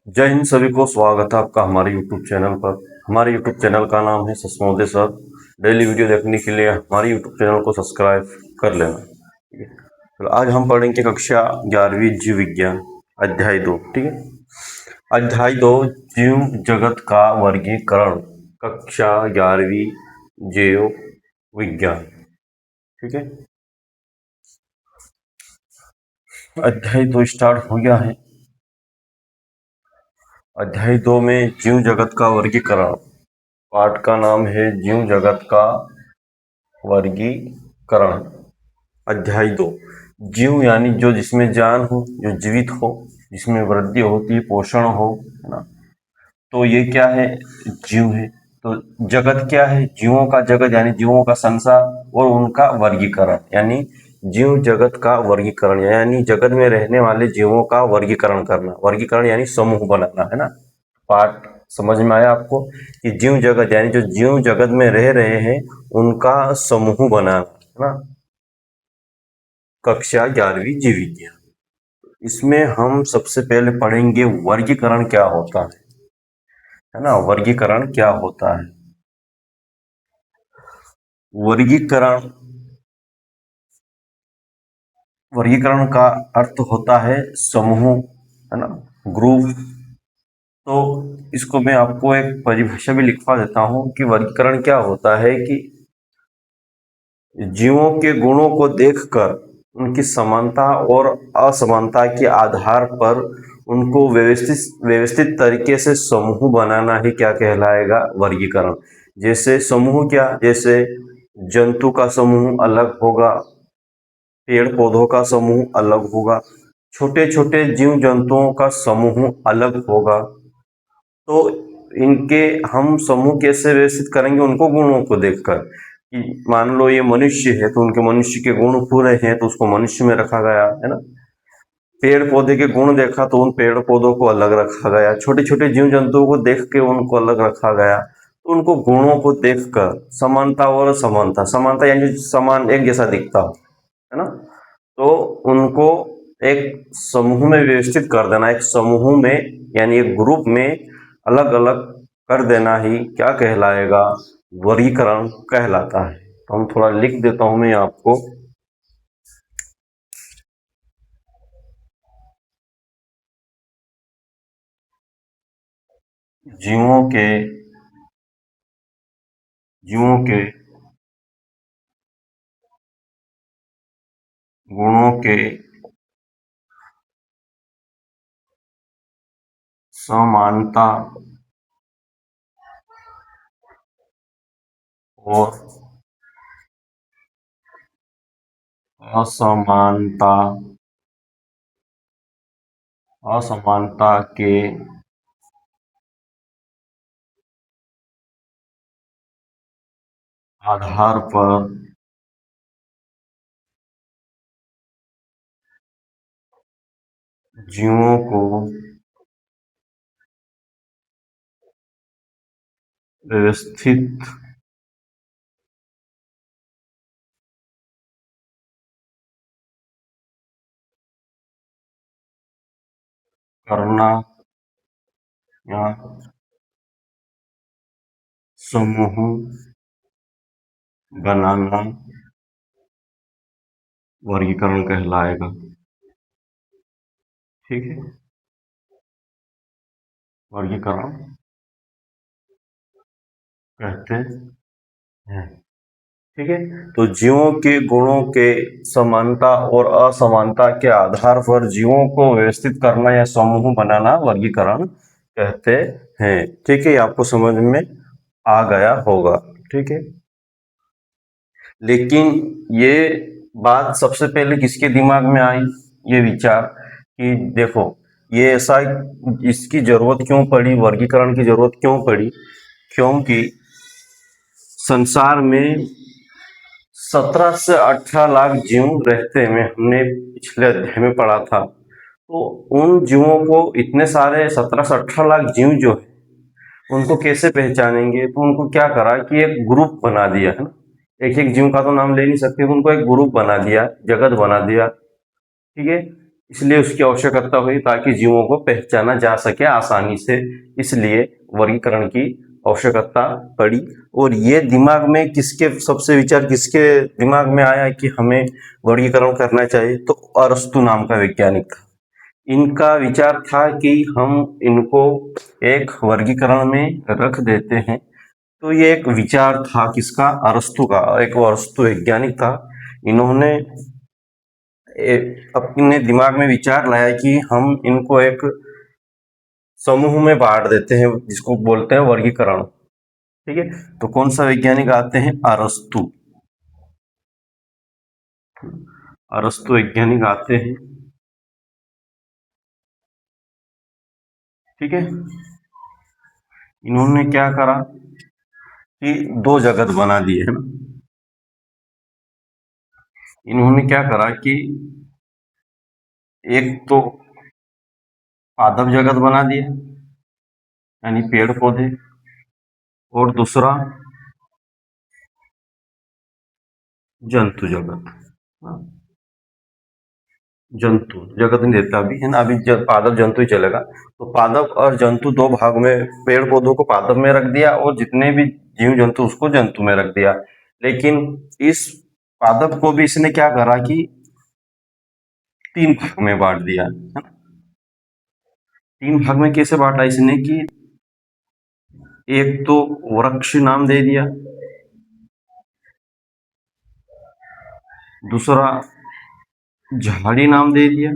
जय हिंद सभी को स्वागत है आपका हमारे YouTube चैनल पर। हमारे YouTube चैनल का नाम है सस्मोदे सर। डेली वीडियो देखने के लिए हमारे YouTube चैनल को सब्सक्राइब कर लेना। ठीक है, तो आज हम पढ़ेंगे कक्षा 11वीं जीव विज्ञान अध्याय 2। ठीक है, अध्याय 2 जीव जगत का वर्गीकरण, कक्षा 11वीं जीव विज्ञान। ठीक है, अध्याय 2 स्टार्ट हो गया है। अध्याय 2 में जीव जगत का वर्गीकरण, पाठ का नाम है जीव जगत का वर्गीकरण। अध्याय 2, जीव यानी जो जिसमें जान हो, जो जीवित हो, जिसमें वृद्धि होती, पोषण हो, है ना, तो ये क्या है? जीव है। तो जगत क्या है? जीवों का जगत यानी जीवों का संसार और उनका वर्गीकरण यानी जीव जगत का वर्गीकरण यानी जगत में रहने वाले जीवों का वर्गीकरण करना। वर्गीकरण यानी समूह बनाना, है ना। पाठ समझ में आया आपको कि जीव जगत यानी जो जीव जगत में रह रहे हैं उनका समूह बनाना, है ना। कक्षा 11वीं जीव विज्ञान, इसमें हम सबसे पहले पढ़ेंगे वर्गीकरण क्या होता है ना। वर्गीकरण क्या होता है? वर्गीकरण वर्गीकरण का अर्थ होता है समूह, है ना, ग्रुप। तो इसको मैं आपको एक परिभाषा भी लिखवा देता हूं कि वर्गीकरण क्या होता है कि जीवों के गुणों को देखकर उनकी समानता और असमानता के आधार पर उनको व्यवस्थित व्यवस्थित तरीके से समूह बनाना ही क्या कहलाएगा? वर्गीकरण। जैसे समूह क्या? जैसे जंतु का समूह अलग होगा, पेड़ पौधों का समूह अलग होगा, छोटे छोटे जीव जंतुओं का समूह अलग होगा। तो इनके हम समूह कैसे व्यवस्थित करेंगे? उनको गुणों को देखकर कि मान लो ये मनुष्य है तो उनके मनुष्य के गुण पूरे हैं तो उसको मनुष्य में रखा गया, है ना। पेड़ पौधे के गुण देखा तो उन पेड़ पौधों को अलग रखा गया। छोटे छोटे जीव जंतुओं को देख के उनको अलग रखा गया। तो उनको गुणों को देखकर समानता और असमानता, समानता यानी समान एक जैसा दिखता हो, है ना, तो उनको एक समूह में व्यवस्थित कर देना। एक समूह में यानी एक ग्रुप में अलग अलग कर देना ही क्या कहलाएगा? वर्गीकरण कहलाता है। तो हम थोड़ा लिख देता हूं मैं आपको। जीवों के जीवों के गुणों के समानता और असमानता असमानता के आधार पर जीवों को व्यवस्थित करना या समूह बनाना वर्गीकरण कहलाएगा। ठीक है, वर्गीकरण कहते हैं। ठीक है, तो जीवों के गुणों के समानता और असमानता के आधार पर जीवों को व्यवस्थित करना या समूह बनाना वर्गीकरण कहते हैं। ठीक है, ये आपको समझ में आ गया होगा। ठीक है, लेकिन ये बात सबसे पहले किसके दिमाग में आई, ये विचार कि देखो ये ऐसा, इसकी जरूरत क्यों पड़ी, वर्गीकरण की जरूरत क्यों पड़ी? क्योंकि संसार में 17 से 18 लाख जीव रहते हैं। हमने पिछले अध्याय में पढ़ा था। तो उन जीवों को इतने सारे 17 से 18 लाख जीव जो है उनको कैसे पहचानेंगे? तो उनको क्या करा कि एक ग्रुप बना दिया, है ना। एक एक जीव का तो नाम ले नहीं सकते, तो उनको एक ग्रुप बना दिया, जगत बना दिया। ठीक है, इसलिए उसकी आवश्यकता हुई ताकि जीवों को पहचाना जा सके आसानी से, इसलिए वर्गीकरण की आवश्यकता पड़ी। और ये दिमाग में किसके सबसे विचार किसके दिमाग में आया कि हमें वर्गीकरण करना चाहिए, तो अरस्तु नाम का वैज्ञानिक था। इनका विचार था कि हम इनको एक वर्गीकरण में रख देते हैं। तो ये एक विचार था किसका, अरस्तु का। एक अरस्तु वैज्ञानिक था, इन्होंने अपने दिमाग में विचार लाया कि हम इनको एक समूह में बांट देते हैं, जिसको बोलते हैं वर्गीकरण। ठीक है, तो कौन सा वैज्ञानिक आते हैं, अरस्तु। अरस्तु वैज्ञानिक आते हैं। ठीक है, इन्होंने क्या करा कि दो जगत बना दिए है ना। इन्होंने क्या करा कि एक तो पादप जगत बना दिया, यानी पेड़ पौधे, और दूसरा जंतु जगत। जंतु जगत नहीं देता अभी, है ना, अभी पादप जंतु ही चलेगा। तो पादप और जंतु दो भाग में, पेड़ पौधों को पादप में रख दिया और जितने भी जीव जंतु उसको जंतु में रख दिया। लेकिन इस पादप को भी इसने क्या करा कि तीन भाग में बांट दिया, है ना। तीन भाग में कैसे बांटा इसने कि एक तो वृक्ष नाम दे दिया, दूसरा झाड़ी नाम दे दिया,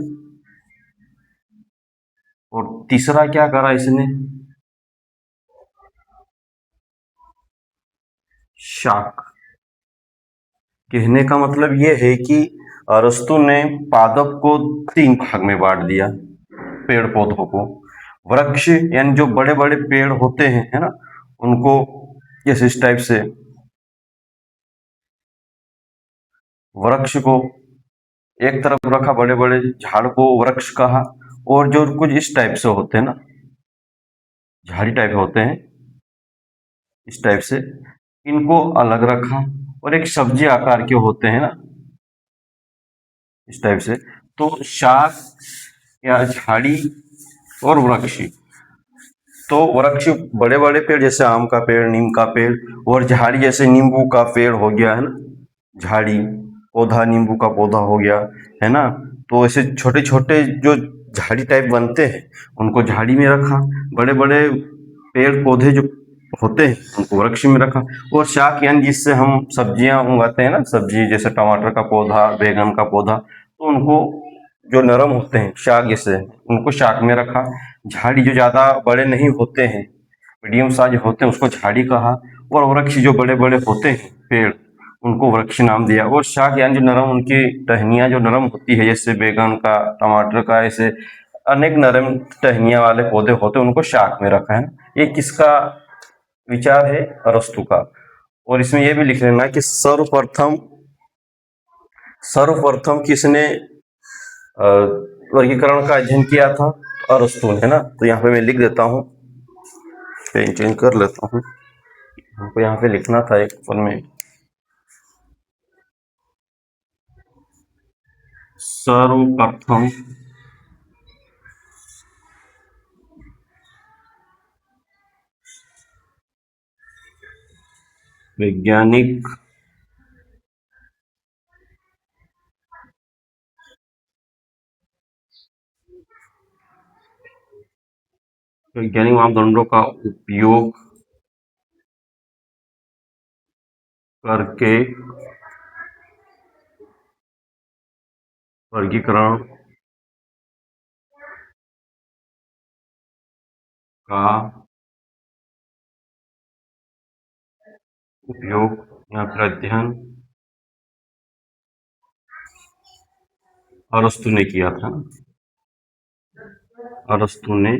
और तीसरा क्या करा इसने, शाक। कहने का मतलब यह है कि अरस्तु ने पादप को तीन भाग में बांट दिया, पेड़ पौधों को। वृक्ष यानी जो बड़े बड़े पेड़ होते हैं, है ना, उनको जैसे इस टाइप से वृक्ष को एक तरफ रखा, बड़े बड़े झाड़ को वृक्ष कहा। और जो कुछ इस टाइप से होते हैं ना, झाड़ी टाइप होते हैं इस टाइप से, इनको अलग रखा। और एक सब्जी आकार के होते हैं ना इस टाइप से। तो शाक या झाड़ी और वृक्ष, तो वृक्ष बड़े बड़े पेड़ जैसे आम का पेड़, नीम का पेड़, और झाड़ी जैसे नींबू का पेड़ हो गया, है ना, झाड़ी पौधा, नींबू का पौधा हो गया, है ना। तो ऐसे छोटे छोटे जो झाड़ी टाइप बनते हैं उनको झाड़ी में रखा, बड़े बड़े पेड़ पौधे जो होते हैं उनको वृक्ष में रखा। और शाक यानी जिससे हम सब्जियां उगाते हैं ना, सब्जी जैसे टमाटर का पौधा, बैगन का पौधा, तो उनको जो नरम होते हैं शाक जैसे, उनको शाक में रखा। झाड़ी जो ज्यादा बड़े नहीं होते हैं, मीडियम साइज होते हैं, उसको झाड़ी कहा। और वृक्ष जो बड़े बड़े होते हैं पेड़, उनको वृक्ष नाम दिया। और शाक यानी जो नरम, उनकी टहनियाँ जो नरम होती है, जैसे बैगन का, टमाटर का, ऐसे अनेक नरम टहनियाँ वाले पौधे होते हैं, उनको शाक में रखा है। ये किसका विचार है, अरस्तु का। और इसमें यह भी लिख लेना कि सर्वप्रथम सर्वप्रथम किसने वर्गीकरण का अध्ययन किया था, तो अरस्तु ने, है ना। तो यहाँ पे मैं लिख देता हूँ, पेन चेंज कर लेता हूँ, हमको यहाँ पे लिखना था एक पल में। सर्वप्रथम वैज्ञानिक मापदंडों का उपयोग करके वर्गीकरण का उपयोग या फिर अध्ययन अरस्तु ने किया था। अरस्तु ने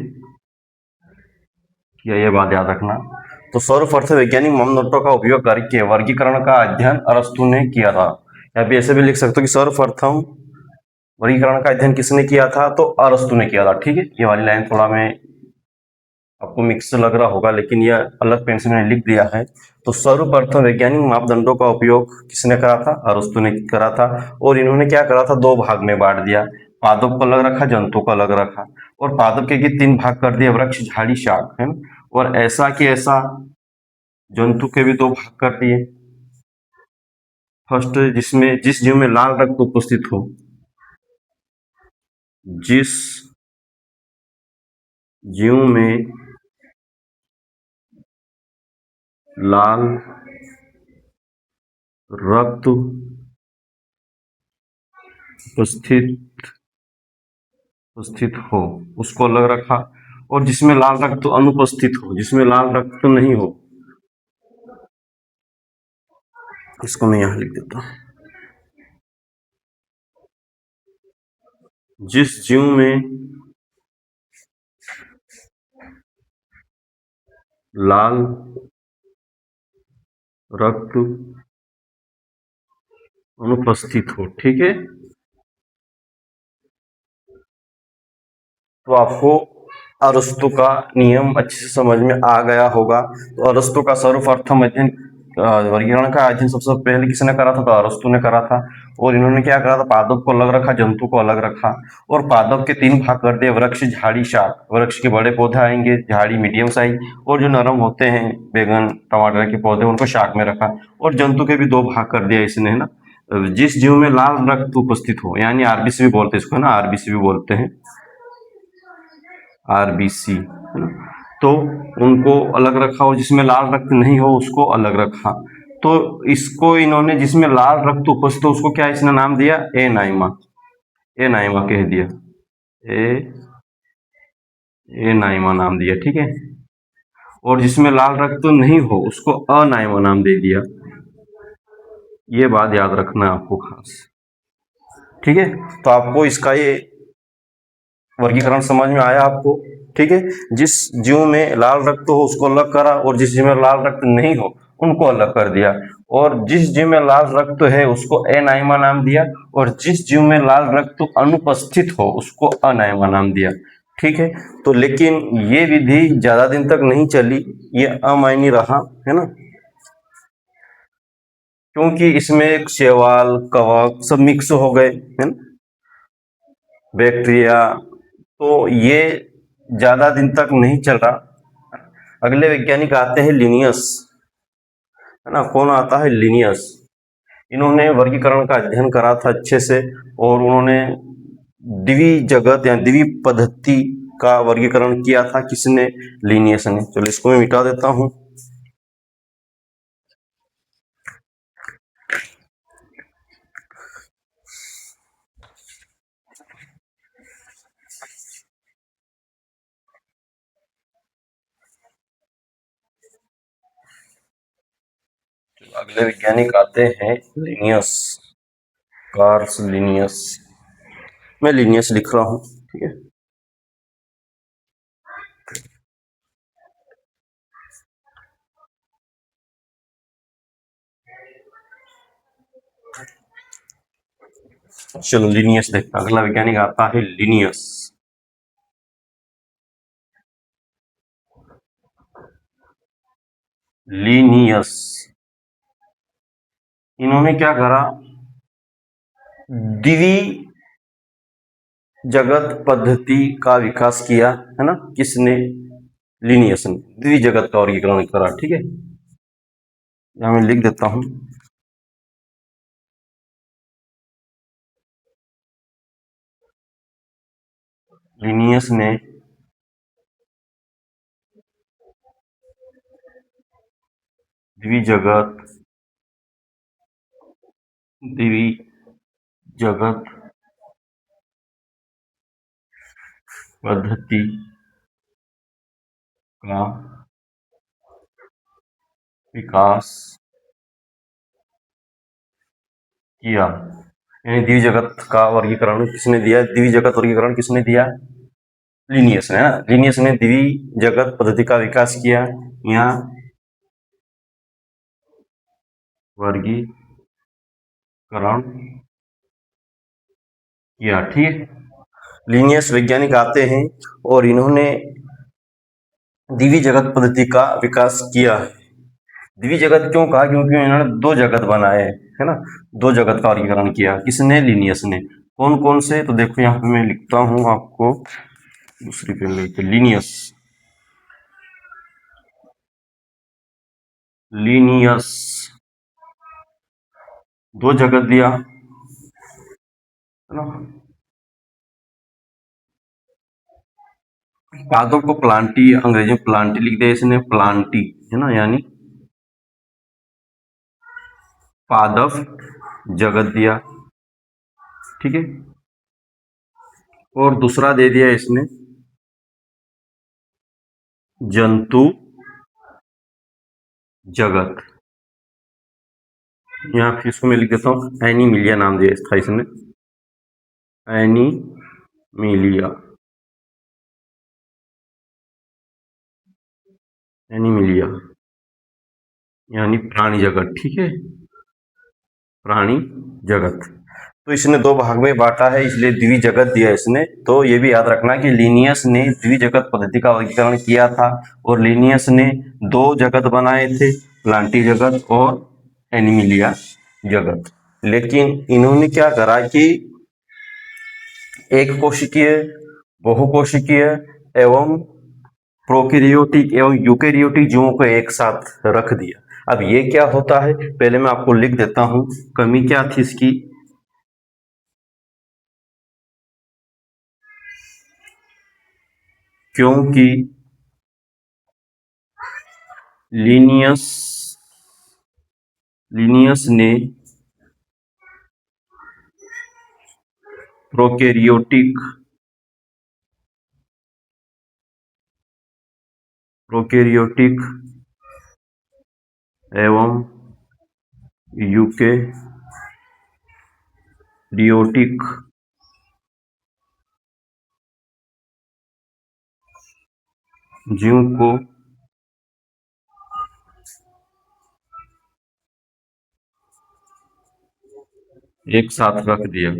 किया, यह बात याद रखना। तो सर्वप्रथम वैज्ञानिक मापदंडों का उपयोग करके वर्गीकरण का अध्ययन अरस्तु ने किया था। या फिर ऐसे भी लिख सकते हो कि सर्वप्रथम वर्गीकरण का अध्ययन किसने किया था, तो अरस्तु ने किया था। ठीक है, ये वाली लाइन थोड़ा मैं आपको मिक्स लग रहा होगा, लेकिन यह अलग पेन से मैंने लिख दिया है। तो सर्वप्रथम वैज्ञानिक मापदंडों का उपयोग किसने करा था, अरस्तु ने करा था। और इन्होंने क्या करा था, दो भाग में बांट दिया। पादप को अलग रखा, जंतु को अलग रखा, और पादप के 3 भाग कर दिए, वृक्ष, झाड़ी, शाख, है ना। और ऐसा कि ऐसा जंतु के भी 2 भाग कर दिए। फर्स्ट, जिसमें जिस जीव में लाल रक्त उपस्थित हो, जिस जीव में लाल रक्त उपस्थित हो उसको अलग रखा, और जिसमें लाल रक्त अनुपस्थित हो, जिसमें लाल रक्त नहीं हो, इसको मैं यहां लिख देता हूं। जिस जीव में लाल रक्त अनुपस्थित हो, ठीक है। तो आपको अरस्तु का नियम अच्छे से समझ में आ गया होगा। तो अरस्तु का सर्वप्रथम अध्ययन वर्गीकरण का अध्ययन सबसे पहले किसने करा था? तो अरस्तु ने करा था। और इन्होंने क्या करा था? पादप को अलग रखा, जंतु को अलग रखा, और पादप के 3 भाग कर दिए, वृक्ष, झाड़ी, शाख। वृक्ष के बड़े पौधे आएंगे, झाड़ी मीडियम साइज, और जो नरम होते हैं बैगन टमाटर के पौधे उनको शाख में रखा, और जंतु के भी 2 भाग कर दिया इसने, है ना। जिस जीव में लाल रक्त उपस्थित हो, यानी आरबीसी भी बोलते हैं इसको, है ना, आरबीसी भी बोलते हैं, आरबीसी, है ना। तो उनको अलग रखा, और जिसमें लाल रक्त नहीं हो उसको अलग रखा। तो इसको इन्होंने, जिसमें लाल रक्त उपस्थित हो उसको क्या इसने नाम दिया? एनाइमा। एनाइमा कह दिया, एनाइमा नाम दिया, ठीक है। और जिसमें लाल रक्त नहीं हो उसको अनाइमा नाम दे दिया। ये बात याद रखना है आपको खास, ठीक है। तो आपको इसका ये वर्गीकरण समझ में आया आपको, ठीक है। जिस जीव में लाल रक्त हो उसको अलग करा, और जिस जीव में लाल रक्त नहीं हो उनको अलग कर दिया, और जिस जीव में लाल रक्त है उसको एनाइमा नाम दिया, और जिस जीव में लाल रक्त अनुपस्थित हो उसको अनाइमा नाम दिया, ठीक है। तो लेकिन ये विधि ज्यादा दिन तक नहीं चली, ये अमायनी रहा, है ना, क्योंकि इसमें शैवाल, कवक सब मिक्स हो गए, है ना, बैक्टीरिया। तो ये ज्यादा दिन तक नहीं चल रहा। अगले वैज्ञानिक आते हैं लिनियस, है ना। कौन आता है? लिनियस। इन्होंने वर्गीकरण का अध्ययन करा था अच्छे से, और उन्होंने द्वि जगत या द्वि पद्धति का वर्गीकरण किया था। किसने? लिनियस ने। चलो इसको मैं मिटा देता हूं। अगले वैज्ञानिक आते हैं लिनियस, कार्ल्स लिनियस। मैं लिनियस लिख रहा हूं, ठीक है। चलो लिनियस देखते हैं। अगला वैज्ञानिक आता है लिनियस। लिनियस, इन्होंने क्या करा? द्वि जगत पद्धति का विकास किया, है ना। किसने? लिनियस ने द्वि जगत का वर्गीकरण करा, ठीक है। यहां मैं लिख देता हूं। लिनियस ने द्विजगत पद्धति का विकास किया। यानी द्विजगत का वर्गीकरण किसने दिया? द्विजगत वर्गीकरण किसने दिया? लिनियस ने, है ना। लिनियस ने द्विजगत पद्धति का विकास किया, यहाँ वर्गीकरण किया, ठीक है। लिनियस वैज्ञानिक आते हैं और इन्होंने द्विजगत पद्धति का विकास किया है। द्विजगत क्यों कहा? क्योंकि इन्होंने 2 जगत बनाए, है ना। 2 जगत का वर्गीकरण किया। किसने? लिनियस ने। कौन कौन से, तो देखो यहाँ पे मैं लिखता हूं आपको दूसरी पेन लेके, लीनियस, लीनियस, दो जगत दिया है ना। पादों को प्लांटी, अंग्रेजी में प्लांटी लिख दिया इसने, प्लांटी है ना, यानी पादप जगत दिया, ठीक है। और दूसरा दे दिया इसने जंतु जगत, यहाँ फिर इसको मैं लिख देता हूँ एनिमिलिया नाम दिया था इसने, एनिमिलिया, एनिमिलिया यानी प्राणी जगत, ठीक है, प्राणी जगत। तो इसने दो भाग में बांटा है, इसलिए द्विजगत दिया इसने। तो ये भी याद रखना कि लिनियस ने द्विजगत पद्धति का वर्गीकरण किया था और लिनियस ने दो जगत बनाए थे, प्लांटी जगत और एनिमिलिया जगत। लेकिन इन्होंने क्या करा कि एक कोशिकीय, बहुकोशिकीय एवं प्रोकैरियोटिक एवं यूकैरियोटिक जीवों को एक साथ रख दिया। अब ये क्या होता है, पहले मैं आपको लिख देता हूं कमी क्या थी इसकी। क्योंकि लिनियस ने प्रोकैरियोटिक एवं यूकैरियोटिक जीव को एक साथ रख दिया,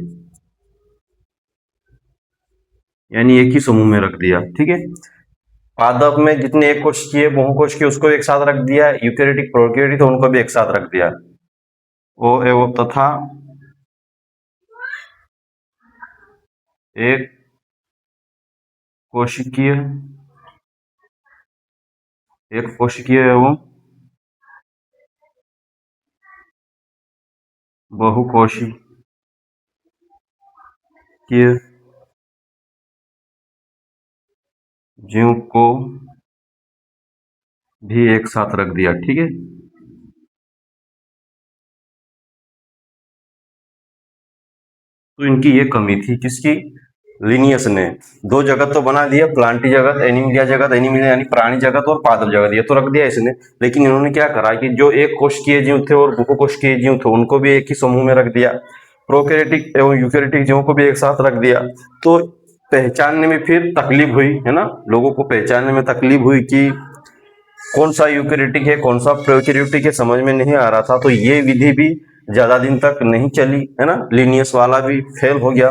यानी एक ही समूह में रख दिया, ठीक है। पादप में जितने एक कोशिकीय, बहुकोशिकीय उसको एक साथ रख दिया, यूकैरियोटिक प्रोकैरियोटिक उनको भी एक साथ रख दिया। ओ एवं तथा एक कोशिकीय, एक कोशिकीय एवं बहुकोशिकीय जीव को भी एक साथ रख दिया, ठीक है। तो इनकी ये कमी थी, किसकी, लिनियस ने। दो जगत तो बना दिया, प्लांटी जगत, एनिमिलिया जगत, एनिमिलिया यानी प्राणी जगत और पादप जगत, ये तो रख दिया इसने। लेकिन इन्होंने क्या करा कि जो एक कोशिकीय जीव थे और बहुकोशिकीय जीव थे उनको भी एक ही समूह में रख दिया, प्रोकैरियोटिक एवं यूकैरियोटिक जीवों को भी एक साथ रख दिया। तो पहचानने में फिर तकलीफ हुई है ना, लोगों को पहचानने में तकलीफ हुई कि कौन सा यूकैरियोटिक है कौन सा प्रोकैरियोटिक है, समझ में नहीं आ रहा था। तो ये विधि भी ज्यादा दिन तक नहीं चली है ना, लिनियस वाला भी फेल हो गया।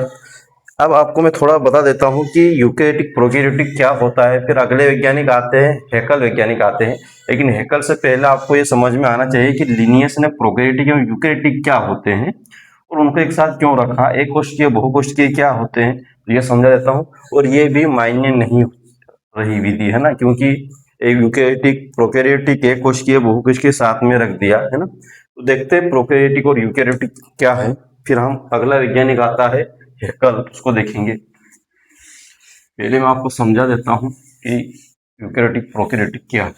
अब आपको मैं थोड़ा बता देता हूँ कि यूकैरियोटिक प्रोकैरियोटिक क्या होता है, फिर अगले वैज्ञानिक आते हैं, हैकल वैज्ञानिक आते हैं। लेकिन हैकल से पहले आपको ये समझ में आना चाहिए कि लिनियस ने प्रोकैरियोटिक और यूकैरियोटिक क्या होते हैं और उनको एक साथ क्यों रखा, एक कोशिकीय बहुकोशिकीय क्या होते हैं, तो ये समझा देता हूँ। और ये भी मायने नहीं रही विधि है ना, क्योंकि एक यूकैरियोटिक प्रोकैरियोटिक एक कोशिकीय बहुकोशिकीय साथ में रख दिया है ना। तो देखते हैं प्रोकैरियोटिक और यूकैरियोटिक क्या है, फिर हम अगला वैज्ञानिक आता है हैकल, उसको देखेंगे। पहले मैं आपको समझा देता हूं कि यूकैरियोटिक प्रोकैरियोटिक क्या है।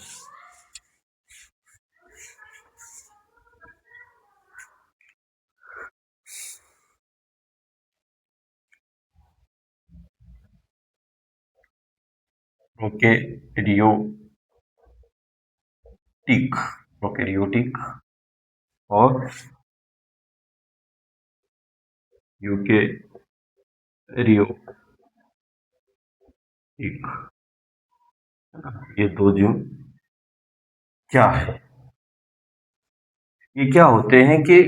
प्रोकैरियोटिक और यूकैरियोटिक, ये दो जीव क्या है, ये क्या होते हैं कि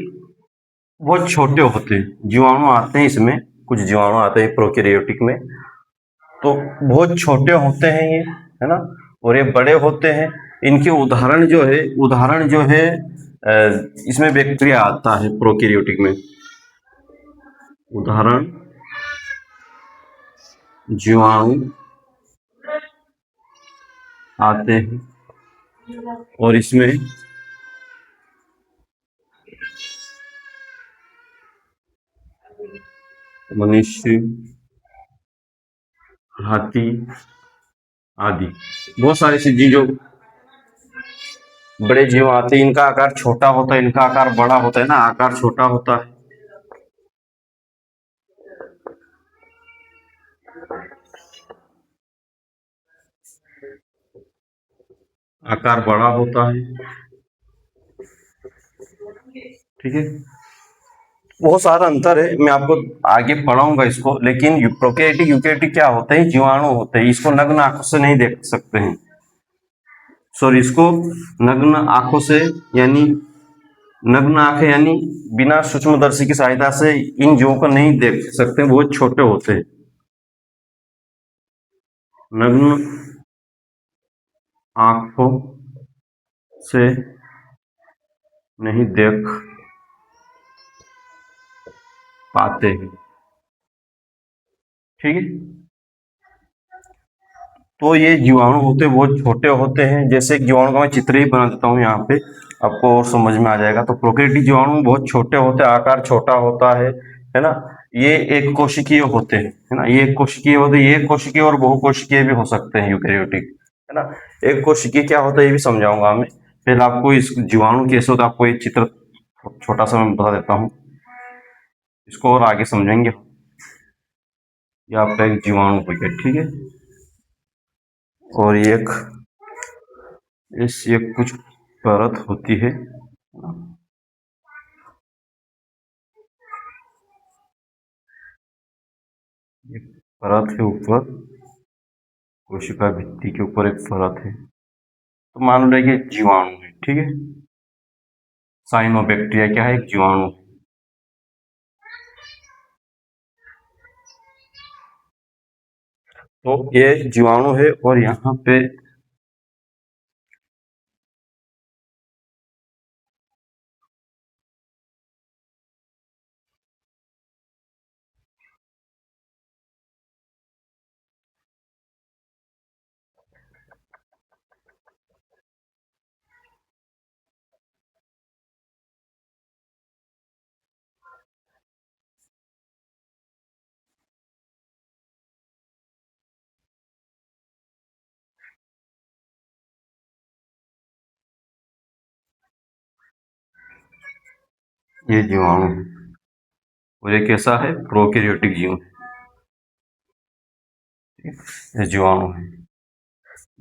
बहुत छोटे होते हैं, जीवाणु आते हैं इसमें, कुछ जीवाणु आते हैं प्रोकैरियोटिक में, तो बहुत छोटे होते हैं ये है ना, और ये बड़े होते हैं। इनके उदाहरण जो है इसमें बैक्टीरिया आता है प्रोकैरियोटिक में, उदाहरण जीवाणु आते हैं और इसमें मनुष्य, हाथी आदि बहुत सारी चीजें जो बड़े जीव आते हैं, इनका आकार छोटा होता है, इनका आकार बड़ा होता है ना, आकार छोटा होता है, आकार बड़ा होता है। ठीक है, बहुत सारा अंतर है, मैं आपको आगे पढ़ाऊंगा इसको, लेकिन प्रोकैरियोटिक यूकैरियोटिक क्या होते हैं, जीवाणु होते हैं, इसको नग्न आंखों से नहीं देख सकते हैं, सॉरी, इसको नग्न आंखों से यानी नग्न आंखें यानी बिना सूक्ष्मदर्शी की सहायता से इन जीवों को नहीं देख सकते, बहुत छोटे होते हैं, नग्न आंखों से नहीं देख पाते हैं। ठीक है, तो ये जीवाणु होते हैं, बहुत छोटे होते हैं, जैसे जीवाणु का मैं चित्र ही बना देता हूँ यहाँ पे, आपको और समझ में आ जाएगा। तो प्रोकैरियोटिक जीवाणु बहुत छोटे होते हैं, आकार छोटा होता है ना, ये एक कोशिकीय होते हैं, है ना, ये एक कोशिकीय होते हैं, ये एक कोशिकीय और बहुकोशिकीय भी हो सकते हैं यूकैरियोटिक, है ना। एक कोशिकीय क्या होता है ये भी समझाऊंगा मैं, पहले आपको इस जीवाणु कैसे होता है आपको एक चित्र छोटा सा मैं बता देता हूँ, इसको और आगे समझेंगे। ये आपका एक जीवाणु हो गया, ठीक है, और एक ये कुछ परत होती है, एक परत है ऊपर, कोशिका भित्ति के ऊपर एक परत है, तो मान लो ये जीवाणु है, ठीक है, साइनोबैक्टीरिया क्या है, एक जीवाणु। तो ये जीवाणु है और यहाँ पे ये जीवाणु है और ये कैसा है, प्रोकैरियोटिक जीव, ये जीवाणु है।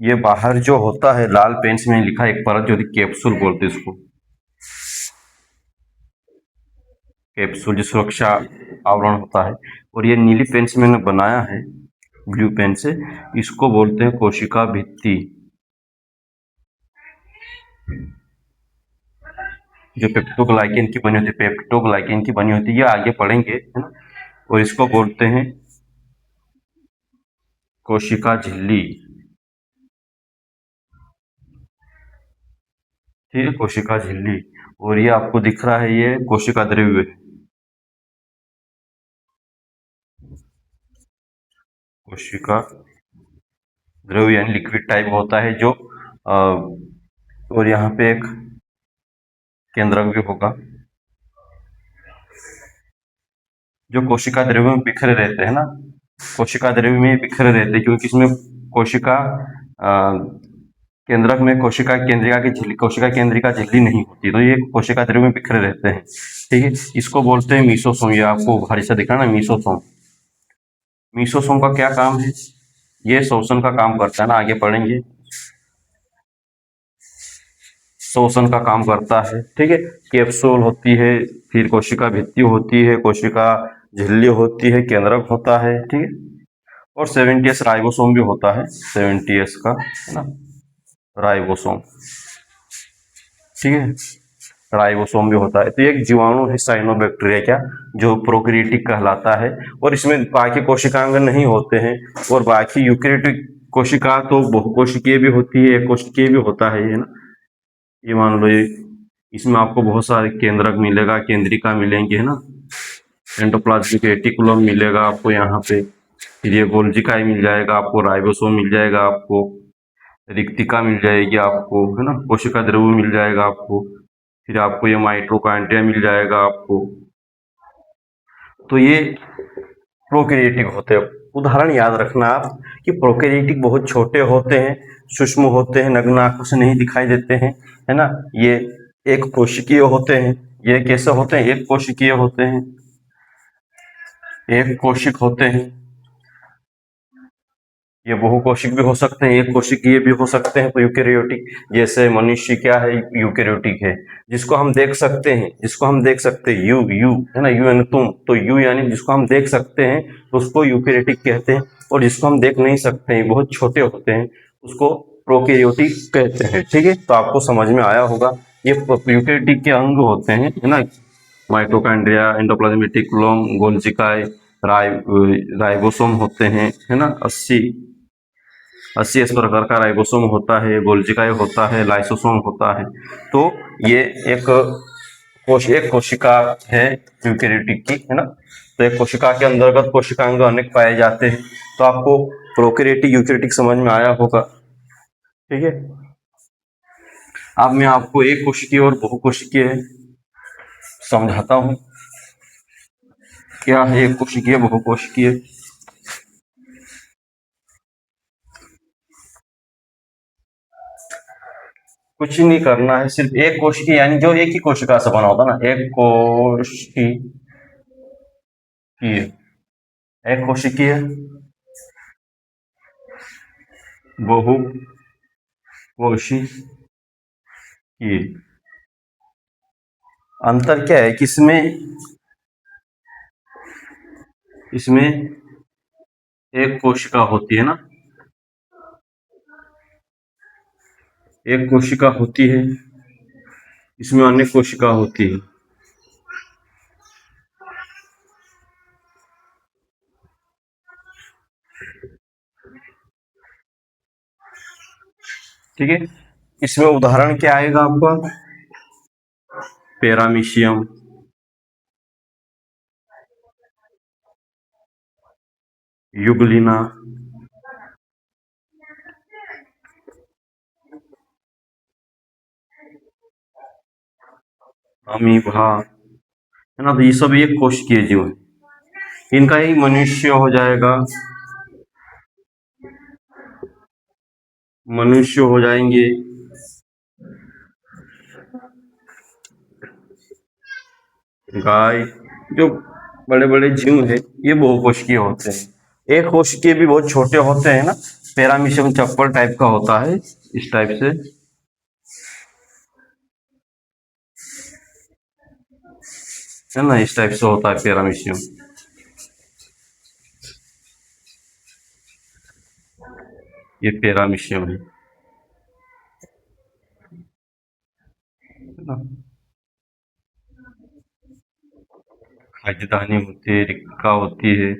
ये बाहर जो होता है लाल पेन से मैंने लिखा है एक परत जो होती है, कैप्सूल बोलते हैं इसको, कैप्सूल जो सुरक्षा आवरण होता है, और ये नीली पेन से मैंने बनाया है, ब्लू पेन से, इसको बोलते हैं कोशिका भित्ति, जो पेप्टोग्लाइकेन की बनी होती है, पेप्टोग्लाइकेन की बनी होती है, ये आगे पढ़ेंगे, है ना। और इसको बोलते हैं कोशिका झिल्ली, ठीक है, कोशिका झिल्ली। और ये आपको दिख रहा है ये कोशिका द्रव्य, कोशिका द्रव्य यानी लिक्विड टाइप होता है जो और यहाँ पे एक केंद्रक भी होगा, जो कोशिका द्रव्य में बिखरे रहते हैं ना, कोशिका द्रव्य में बिखरे रहते हैं, क्योंकि इसमें कोशिका केंद्रक में कोशिका केंद्रिका की झिल्ली, कोशिका केंद्रिका झिल्ली नहीं होती, तो ये कोशिका द्रव्य में बिखरे रहते हैं, ठीक है। इसको बोलते हैं मीसोसोम, ये आपको भारी सा दिखा ना, मीसोसोम। मीसोसोम का क्या काम है, ये शोषण का काम करता है ना, आगे पढ़ेंगे, शोषण का काम करता है, ठीक है। कैप्सूल होती है, फिर कोशिका भित्ति होती है, कोशिका झिल्ली होती है, केंद्रक होता है, ठीक है, और 70S राइबोसोम भी होता है, 70S का, है ना, राइबोसोम, ठीक है, राइबोसोम भी होता है। तो एक जीवाणु है साइनोबैक्टीरिया क्या, जो प्रोकैरियोटिक कहलाता है, और इसमें बाकी कोशिकांग नहीं होते हैं, और बाकी यूकैरियोटिक कोशिका तो बहुकोशिकीय भी होती है, एक कोशिकीय भी होता है ना। ये मान लो ये, इसमें आपको बहुत सारे केंद्रक मिलेगा, केंद्रिका मिलेंगे, है ना, एंडोप्लाज्मिक रेटिकुलम मिलेगा आपको यहाँ पे, फिर ये गोल्जिकाई मिल जाएगा आपको, राइबोसोम मिल जाएगा आपको, रिक्तिका मिल जाएगी आपको, है ना, कोशिका द्रव्य मिल जाएगा आपको, फिर आपको ये माइटोकॉन्ड्रिया मिल जाएगा आपको। तो ये प्रोकैरियोटिक होते हैं। उदाहरण याद रखना आप कि प्रोकैरियोटिक बहुत छोटे होते हैं, सूक्ष्म होते हैं, नग्न आंखों से नहीं दिखाई देते हैं, है ना। ये एक कोशिकीय होते हैं। ये कैसे होते हैं? एक कोशिकीय होते हैं, एक कोशिक होते हैं। ये बहुकोशिक भी हो सकते हैं, एक कोशिकीय भी हो सकते हैं। तो यूकेरियोटिक, जैसे मनुष्य क्या है? यूकेरियोटिक है। जिसको हम देख सकते हैं, जिसको हम देख सकते हैं, यू यू है ना, यू यानी तुम, तो यू यानी जिसको हम देख सकते हैं तो उसको यूकेरियोटिक कहते हैं। और जिसको हम देख नहीं सकते हैं, बहुत छोटे होते हैं, उसको प्रोकैरियोटिक कहते हैं। ठीक है, तो आपको समझ में आया होगा। ये यूकेरियोटिक के अंग होते हैं, है ना, माइटोकॉन्ड्रिया, एंडोप्लाज्मिक रेटिकुलम, गोल्जिकाई, राइबोसोम होते हैं, है ना। 80 इस प्रकार का राइबोसोम होता है, गोल्जिकाई होता है, लाइसोसोम होता है। तो ये एक कोशिका है यूकेरियोटिक की, है ना। तो एक कोशिका के अंतर्गत कोशिकांग अनेक पाए जाते हैं। तो आपको प्रोकैरियोटिक यूकेरियोटिक समझ में आया होगा। ठीक है, अब मैं आपको एक कोशिकीय और बहुकोशिकीय समझाता हूँ। क्या है एक कोशिकीय, बहुकोशिकीय? कुछ नहीं करना है, सिर्फ एक कोशिकी यानी जो एक ही कोशिका से बना होता ना, एक कोशिकीय, एक कोशिकीय, बहुकोशिकीय। अंतर क्या है किसमें? इसमें एक कोशिका होती है ना, एक कोशिका होती है, इसमें अनेक कोशिका होती है। ठीक है, इसमें उदाहरण क्या आएगा आपका? पैरामीशियम, युगलिना, अमीबा, है ना। तो ये सब एक कोशिकीय जीव है। इनका ही मनुष्य हो जाएगा, मनुष्य हो जाएंगे, गाय, जो बड़े बड़े जीव है ये बहुकोशिकीय होते हैं। एक कोशिकीय भी बहुत छोटे होते हैं ना, पैरामीशियम चप्पल टाइप का होता है, इस टाइप से, है ना, इस टाइप से होता है पैरामीशियम। ये पैरामीशियम है ना। खाद्यदानी होती है, रिक्का होती है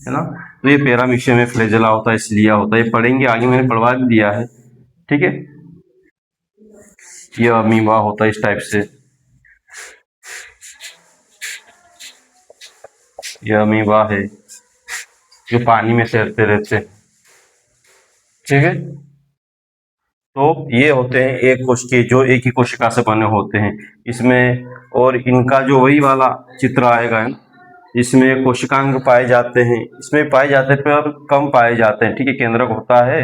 ना। तो ये पैरामीशियम है, फ्लैजेला होता है, सिलिया होता है, ये पढ़ेंगे आगे, मैंने पढ़वा भी दिया है। ठीक है, ये अमीबा होता है इस टाइप से, ये अमीबा है जो पानी में तैरते रहते हैं। ठीक है, तो ये होते हैं एक कोशिकीय, जो एक ही कोशिका से बने होते हैं इसमें। और इनका जो वही वाला चित्र आएगा, है ना, इसमें कोशिकांग पाए जाते हैं, इसमें पाए जाते हैं पर कम पाए जाते हैं। ठीक है, केंद्रक होता है,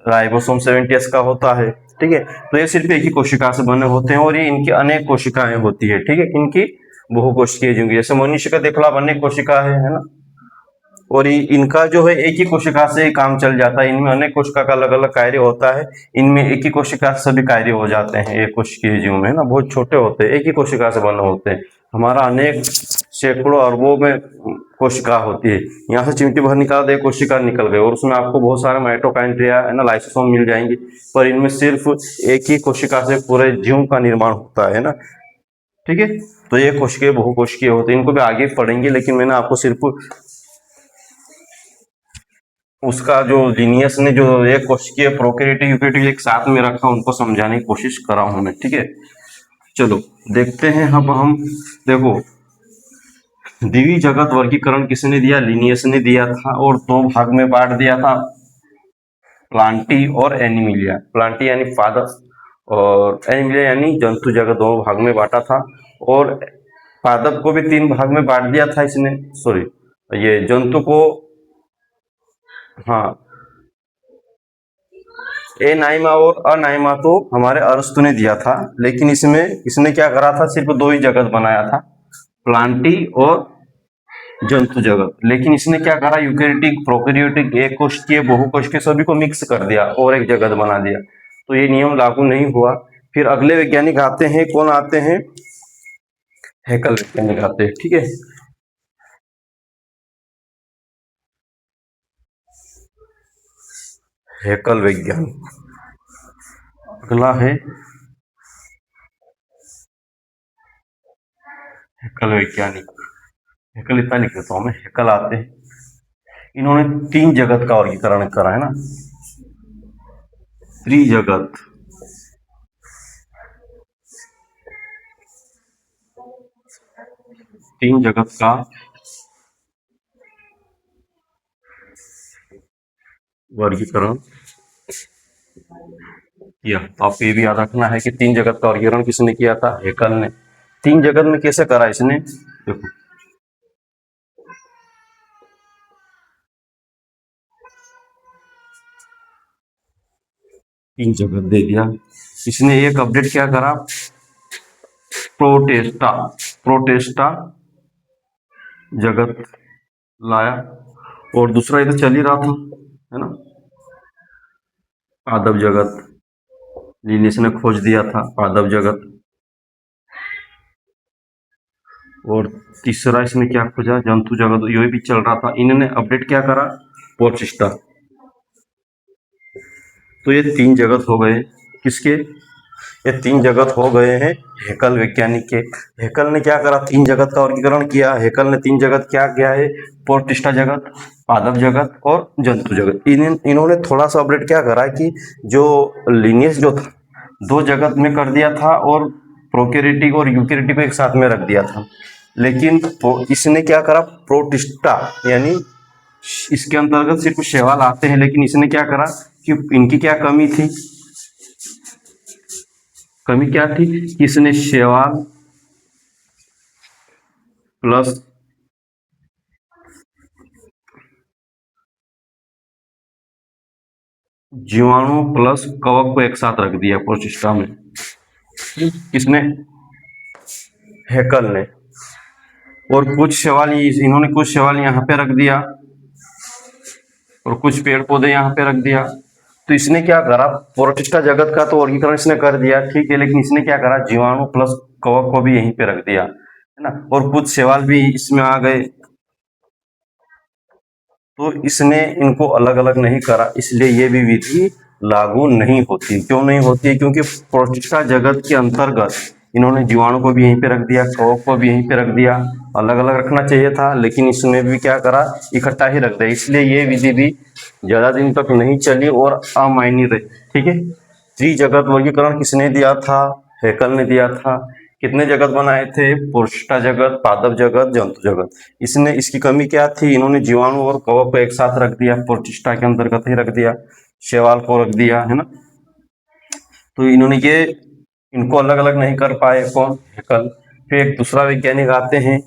राइबोसोम 70S का होता है। ठीक है, तो ये सिर्फ एक ही कोशिका से बने होते हैं और ये इनकी अनेक कोशिकाएं होती है। ठीक है, इनकी बहुकोशिकीय जीव, जैसे मनुष्य का देख लो अनेक कोशिका है ना। और इनका जो है एक ही कोशिका से ही काम चल जाता है, इनमें अनेक कोशिका का अलग अलग कार्य होता है, इनमें एक ही कोशिका से सभी कार्य हो जाते हैं। एक कोशिकीय जीव में, है ना, बहुत छोटे होते हैं, एक ही कोशिका से बने होते हैं। हमारा अनेक सैकड़ों अरबों में कोशिका होती है, यहाँ से चिमटी भर निकाल दे कोशिका निकल गई, और उसमें आपको बहुत सारे माइटोकॉन्ड्रिया, है ना, लाइसोसोम मिल जाएंगे। पर इनमें सिर्फ एक ही कोशिका से पूरे जीव का निर्माण होता है ना। ठीक है, तो ये कोशिकीय बहुकोशिकीय होते हैं, इनको भी आगे पढ़ेंगे, लेकिन मैंने आपको सिर्फ उसका जो जीनियस ने जो एक कोशिकीय प्रोकैरियोटिक यूकेरियोटिक एक साथ में रखा, उनको समझाने की कोशिश करा हूं मैं। ठीक है, चलो देखते हैं अब हम। देखो, दिव्य जगत वर्गीकरण किसने दिया? लिनियस ने दिया था, और दो भाग में बांट दिया था, प्लांटी और एनिमिलिया। प्लांटी यानी फादर और एनिमिलिया यानी जंतु जगत, दोनों भाग में बांटा था। और पादप को भी तीन भाग में बांट दिया था इसने, सॉरी ये जंतु को, हाँ ए नाइमा और अनाइमा तो हमारे अरस्तु ने दिया था, लेकिन इसमें इसने क्या करा था, सिर्फ दो ही जगत बनाया था, प्लांटी और जंतु जगत। लेकिन इसने क्या करा, यूकेरियोटिक प्रोकैरियोटिक एक कोशिकीय बहुकोशिकीय सभी को मिक्स कर दिया और एक जगत बना दिया, तो ये नियम लागू नहीं हुआ। फिर अगले वैज्ञानिक आते हैं, कौन आते हैं? हैकल वैज्ञानिक आते हैं, ठीक है। हैकल वैज्ञानिक अगला है, हैकल वैज्ञानिक। हैकल इतना लिख देता हूं मैं, हैकल आते हैं। इन्होंने तीन जगत का वर्गीकरण करा है ना, त्रिजगत, तीन जगत का वर्गीकरण किया। तो आपको ये भी याद रखना है कि तीन जगत का वर्गीकरण किसने किया था? हैकल ने। तीन जगत में कैसे करा इसने, देखो तीन जगत दे दिया। इसने एक अपडेट क्या करा, प्रोटेस्टा, प्रोटेस्टा जगत लाया, और दूसरा ये तो चल ही रहा था, है ना, पादप जगत, लिनियस ने खोज दिया था पादप जगत। और तीसरा इसने क्या खोजा, जंतु जगत, ये भी चल रहा था। इन्होंने अपडेट क्या करा, पोर्चिस्टा। तो ये तीन जगत हो गए किसके, ये तीन जगत हो गए हैं हैकल वैज्ञानिक के। हैकल ने क्या करा, तीन जगत का वर्गीकरण किया। हैकल ने तीन जगत क्या किया है, प्रोटिस्टा जगत, पादप जगत और जंतु जगत। इन्होंने थोड़ा सा अपडेट क्या करा कि जो लिनियस जो था दो जगत में कर दिया था, और प्रोकैरियोटिक और यूकैरियोटिक को एक साथ में रख दिया था। लेकिन इसने क्या करा, प्रोटिस्टा यानी इसके अंतर्गत सिर्फ शैवाल आते हैं, लेकिन इसने क्या करा कि इनकी क्या कमी थी, कमी क्या थी, इसने शैवाल प्लस जीवाणु प्लस कवक को एक साथ रख दिया प्रोटिस्टा में। किसने, हैकल ने। और कुछ शैवाल, इन्होंने कुछ शैवाल यहाँ पे रख दिया और कुछ पेड़ पौधे यहाँ पे रख दिया। तो इसने क्या करा, प्रोटिस्टा जगत का तो वर्गीकरण इसने कर दिया, ठीक है, लेकिन इसने क्या करा, जीवाणु प्लस कवक को भी यहीं पे रख दिया, है ना, और कुछ शैवाल भी इसमें आ गए। तो इसने इनको अलग अलग नहीं करा, इसलिए ये भी विधि लागू नहीं होती। क्यों नहीं होती है, क्योंकि प्रोटिस्टा जगत के अंतर्गत इन्होंने जीवाणु को भी यहीं पे रख दिया, कवक को भी यहीं पे रख दिया। अलग अलग रखना चाहिए था, लेकिन इसने भी क्या करा, इकट्ठा ही रख दिया, इसलिए ये विधि भी ज्यादा दिन तक नहीं चली और अमायनी रही, ठीक है। त्रिजगत वर्गीकरण किसने दिया था, हैकल ने दिया था। कितने जगत बनाए थे, पुरुषटा जगत, पादप जगत, जंतु जगत। इसने, इसकी कमी क्या थी, इन्होंने जीवाणु और कवक को एक साथ रख दिया, प्रोटिस्टा के अंतर्गत ही रख दिया, शैवाल को रख दिया, है ना। तो इन्होंने ये इनको अलग अलग नहीं कर पाए, कौन, हैकल। फिर एक दूसरा वैज्ञानिक आते हैं,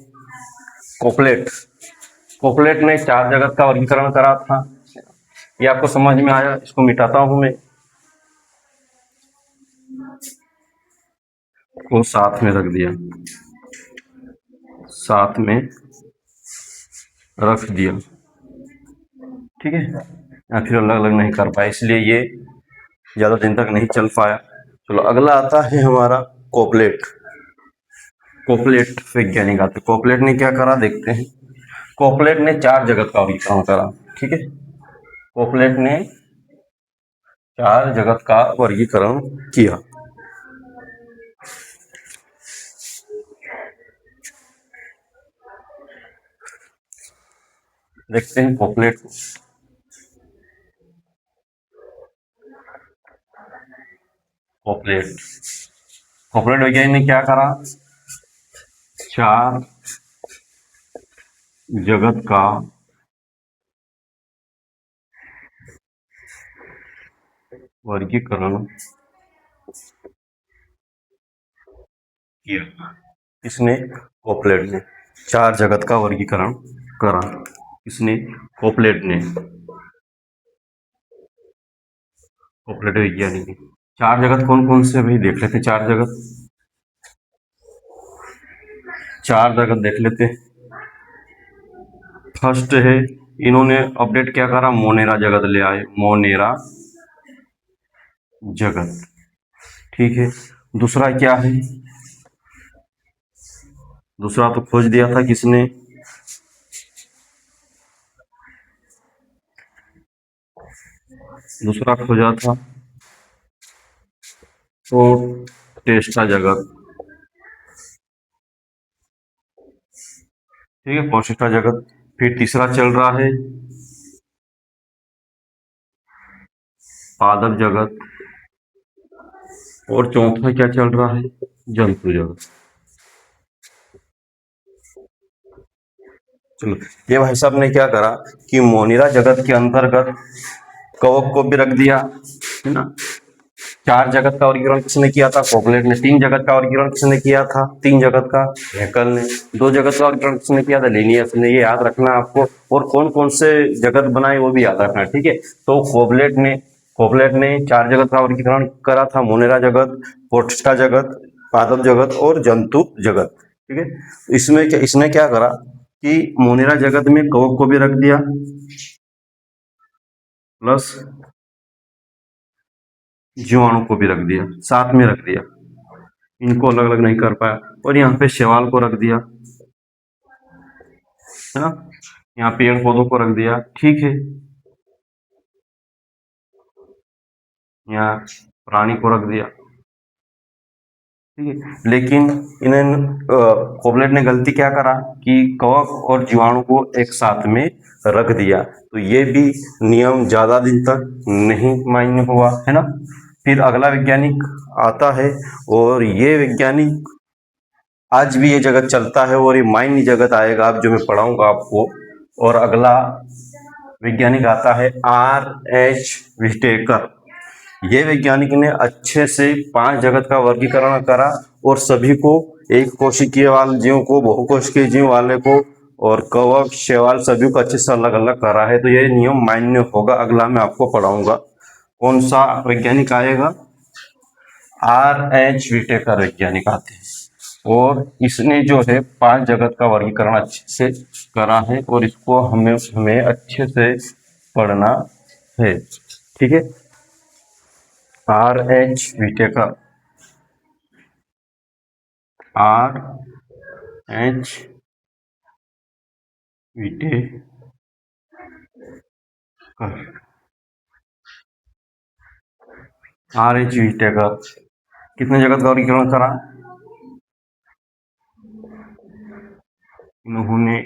कोपलेट। कोपलेट ने चार जगत का वर्गीकरण करा था। ये आपको समझ में आया, इसको मिटाता हूं मैं, को साथ में रख दिया, साथ में रख दिया, ठीक है, या फिर अलग अलग नहीं कर पाए, इसलिए ये ज्यादा दिन तक नहीं चल पाया। चलो अगला आता है हमारा कोपलेट। कोपलेट वैज्ञानिक आते, कोपलेट ने क्या करा देखते हैं। कोपलेट ने चार जगत का वर्गीकरण करा, ठीक है। कोपलेट ने चार जगत का वर्गीकरण किया। देखते हैं कोपलेट को। कोपलेट, कोपलेट वैज्ञानिक ने क्या करा, चार जगत का वर्गीकरण किया। किसने? कोपलेट ने। चार जगत का वर्गीकरण करा। किसने? कोपलेट ने। कोपलेट विज्ञानी ने। चार जगत कौन कौन से भाई देख लेते? चार जगत, चार जगत देख लेते। फर्स्ट है, इन्होंने अपडेट क्या करा? मोनेरा जगत ले आए, मोनेरा जगत। ठीक है। दूसरा क्या है? दूसरा तो खोज दिया था किसने? दूसरा खोजा था तो टेस्टा जगत। ठीक है, प्रोस्टेटा जगत। फिर तीसरा चल रहा है पादप जगत। और चौथा क्या चल रहा है? जंतु जगत। चलो, ये भाई साहब ने क्या करा कि मोनिरा जगत के अंतर्गत कवक को भी रख दिया, है ना। चार जगत का वर्गीकरण किसने किया था? कोपलेट ने। तीन जगत का वर्गीकरण किसने किया था? तीन जगत का हैकल ने। दो जगत का वर्गीकरण किसने किया था? लिनियस ने। ये याद रखना आपको। और कौन कौन से जगत बनाए वो भी याद रखना, ठीक है। तो कोपलेट ने चार जगत का वर्गीकरण करा था, मोनेरा जगत, प्रोटिस्टा जगत, पादप जगत और जंतु जगत। ठीक है। इसमें क्या, इसने क्या करा कि मोनेरा जगत में कवक को भी रख दिया, प्लस जीवाणु को भी रख दिया, साथ में रख दिया। इनको अलग अलग नहीं कर पाया। और यहाँ पे शैवाल को रख दिया, है ना। यहाँ पेड़ पौधों को रख दिया, ठीक है। यहाँ प्राणी को रख दिया, ठीक है। लेकिन इन्हें कोबलेट ने गलती क्या करा कि कवक और जीवाणु को एक साथ में रख दिया। तो ये भी नियम ज्यादा दिन तक नहीं मान्य हुआ, है ना। फिर अगला वैज्ञानिक आता है, और ये वैज्ञानिक आज भी ये जगत चलता है, और ये माइन्य जगत आएगा अब जो मैं पढ़ाऊंगा आपको। और अगला वैज्ञानिक आता है R.H. विटेकर। ये वैज्ञानिक ने अच्छे से पांच जगत का वर्गीकरण करा, और सभी को, एक कोशिकीय वाले जीव को, बहुकोशिकीय जीव वाले को, और कवक, शैवाल, सभी को अच्छे से अलग अलग करा है। तो ये नियम मान्य होगा। अगला मैं आपको पढ़ाऊंगा। कौन सा वैज्ञानिक आएगा? R.H. विटेकर वैज्ञानिक आते हैं। और इसने जो है पांच जगत का वर्गीकरण अच्छे से करा है, और इसको हमें हमें अच्छे से पढ़ना है, ठीक है। R.H. Whittaker. R.H. Whittaker. R.H. Whittaker कितने जगत का वर्गीकरण करा? इन्होंने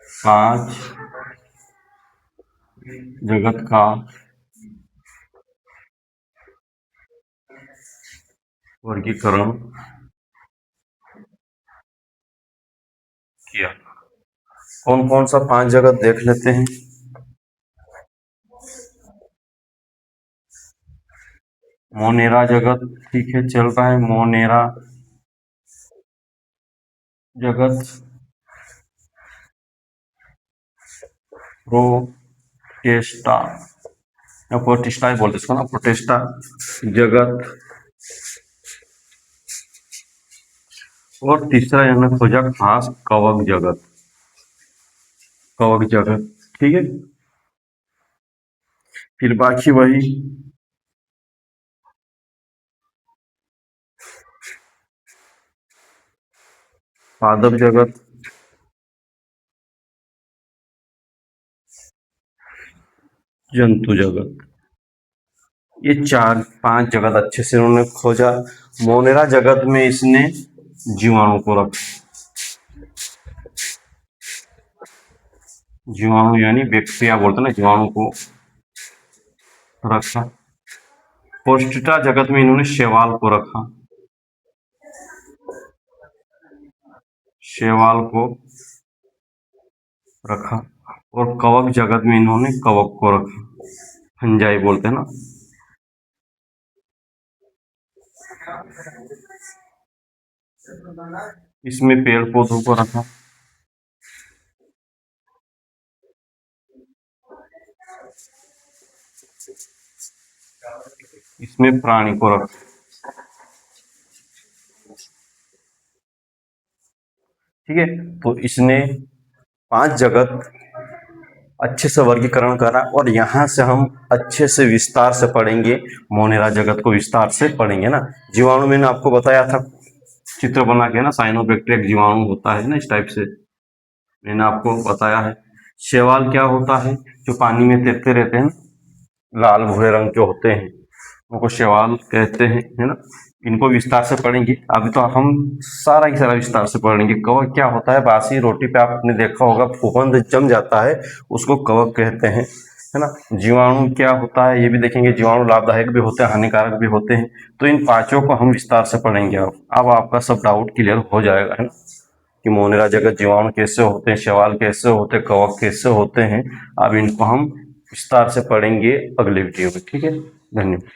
पांच जगत का वर्गीकरण किया। कौन कौन सा पांच जगत देख लेते हैं। मोनेरा जगत, ठीक है, चल रहा है मोनेरा जगत। प्रोटेस्टा या प्रोटिस्टा ही बोलते इसको ना, प्रोटेस्टा जगत। और तीसरा यहाँ खोजा खास कवक जगत। कवक जगत, ठीक है। फिर बाकी वही पादप जगत, जंतु जगत। ये चार पांच जगत अच्छे से उन्होंने खोजा। मोनेरा जगत में इसने जीवाणु को रखा। जीवाणु यानी बैक्टीरिया बोलते ना, जीवाणु को रखा। पोस्टिटा जगत में इन्होंने शैवाल को रखा। शैवाल को रखा और कवक जगत में इन्होंने कवक को रखा, फंजाई बोलते हैं ना। इसमें पेड़ पौधों को रखा, इसमें प्राणी को रखा। ठीक है, तो इसने 5 जगत अच्छे से वर्गीकरण करा और यहाँ से हम अच्छे से विस्तार से पढ़ेंगे, मोनेरा जगत को विस्तार से पढ़ेंगे ना। जीवाणु मैंने आपको बताया था, चित्र बना के ना, साइनोबैक्टीरिया एक जीवाणु होता है ना, इस टाइप से मैंने आपको बताया है। शैवाल क्या होता है, जो पानी में तैरते रहते हैं, लाल भूरे रंग के होते हैं, उनको शैवाल कहते हैं, है ना। इनको विस्तार से पढ़ेंगे। अभी तो हम सारा ही सारा विस्तार से पढ़ेंगे। कवक क्या होता है, बासी रोटी पे आपने देखा होगा फफूंद जम जाता है, उसको कवक कहते हैं, है ना। जीवाणु क्या होता है ये भी देखेंगे। जीवाणु लाभदायक भी होते हैं, हानिकारक भी होते हैं। तो इन पांचों को हम विस्तार से पढ़ेंगे। अब आपका सब डाउट क्लियर हो जाएगा, है ना, कि मोनेरा जगत जीवाणु कैसे होते हैं, शैवाल कैसे होते हैं, कवक कैसे होते हैं। अब इनको हम विस्तार से पढ़ेंगे अगले वीडियो में। ठीक है, धन्यवाद।